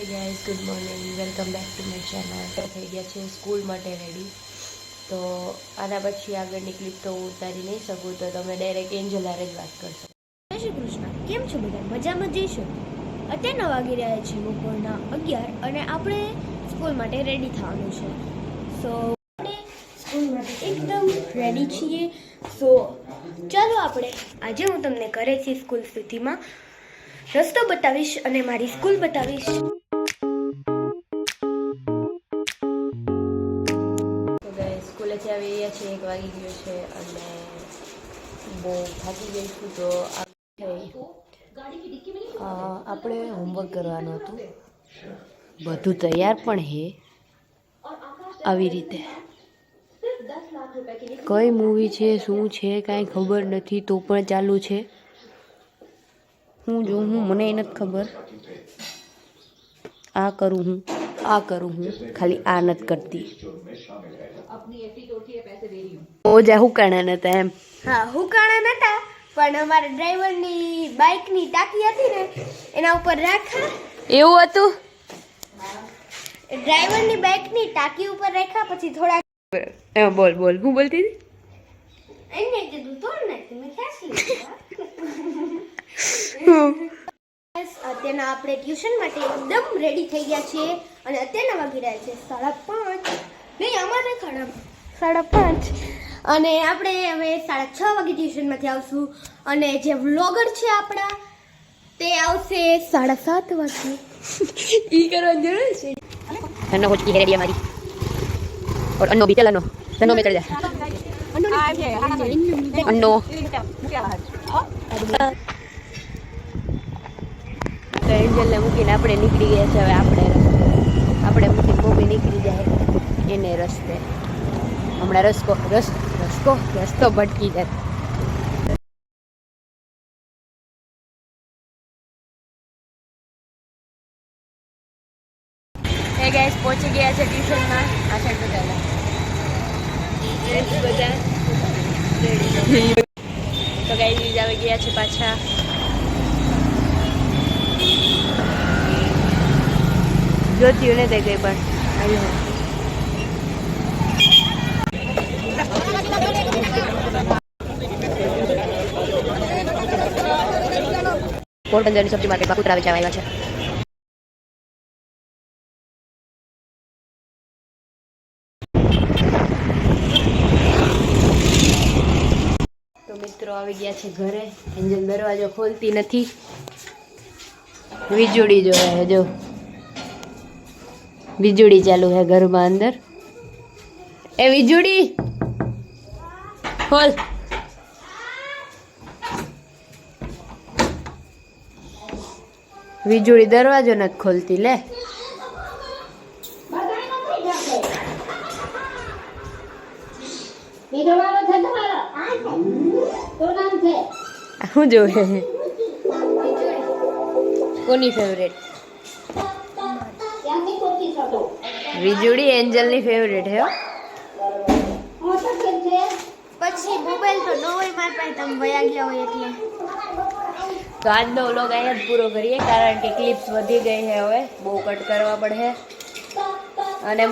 હે guys, good morning, welcome back to my channel. થઈ ગયા છે સ્કૂલ માટે રેડી. તો આના પછી આગળની ક્લિપ તો હું ઉતારી નહીં શકું, તો તમે ડાયરેક્ટ એન્જલ હારે જ વાત કરશો. જય શ્રી કૃષ્ણ. કેમ છો બધા? મજામાં જઈશું. અત્યારે 9 વાગી રહ્યા છે બપોરના 11 અને આપણે સ્કૂલ માટે રેડી થવાનું છે. સો આપણે સ્કૂલ માટે એકદમ રેડી છીએ. સો ચાલો આપણે આજે હું તમને ઘરેથી સ્કૂલ સુધીમાં રસ્તો બતાવીશ અને મારી સ્કૂલ બતાવીશ. તો ગાઈસ, સ્કૂલેથી આવી ગયા છે, 1 વાગી ગયો છે અને બહુ થાકી ગઈ છું. તો આપણે હોમવર્ક કરવાનું હતું, બધું તૈયાર પણ હે. આવી રીતે કઈ મૂવી છે, શું છે, કાંઈ ખબર નથી, તો પણ ચાલુ છે. હું મને એ નથી ખબર. આ કરું હું ખાલી આ નથી કરતી. ઓજા હુકાણા નતા એમ. હા, હુકાણા નતા, પણ અમારા ડ્રાઈવરની બાઇકની ટાંકી હતી ને એના ઉપર રાખ્યા. એવું હતું? ડ્રાઈવરની બાઇકની ટાંકી ઉપર રાખ્યા. પછી થોડા બોલ હું બોલતી હતી? એને કીધું તોડ નાખી, મેં ખેંચી લીધું. અત્યારના આપણે ટ્યુશન માટે એકદમ રેડી થઈ ગયા છીએ અને અત્યારના વાગી રહ્યા છે 5:30. નહીં, અમારે 5:30. અને આપણે હવે 6:30 વાગે ટ્યુશનમાંથી આવશું અને જે વ્લોગર છે આપણા તે આવશે 7:30 વાગે. ઈ કરવાની જરૂર છે. अन्नो कुछ की रेडी हमारी और अन्नो भी चल अन्नो में चल जा अन्नो तो एंजल ने મૂકીને આપણે નીકળી ગયા છે. હવે આપણે મૂકીને મમ્મી નીકળી જાય એને રસ્તે. હમણાં રસ્તો ભટકી જાય. હે ગાઈસ, પહોંચી ગયા છે ટ્યુશનમાં. આ સાઈડ બધા તો ગાઈસ આવી ગયા છે પાછા. જોતી ને તે કઈ પણ પોરબંદરની સબ્જી માર્કેટમાં કૂતરા વેચાવા આવ્યા છે. તો મિત્રો આવી ગયા છે ઘરે. એન્જલ દરવાજો ખોલતી નથી, વીજળી જોવે. જો વીજળી ચાલુ હે ઘરમાં અંદર. એ વીજળી ખોલ. વીજળી દરવાજો નથી ખોલતી. લે શું જોવે? કોની ફેવરેટ? વીજળી એન્જલની ફેવરેટ હે. પછી મોબાઈલ તો ન હોય મારી પાસે, તમે વયા ગયા હોય એટલે. તો આજનો વ્લોગ અહીંયા જ પૂરો કરીએ, કારણ કે ક્લિપ્સ વધી ગઈ છે. હવે બહુ કટ કરવા પડે અને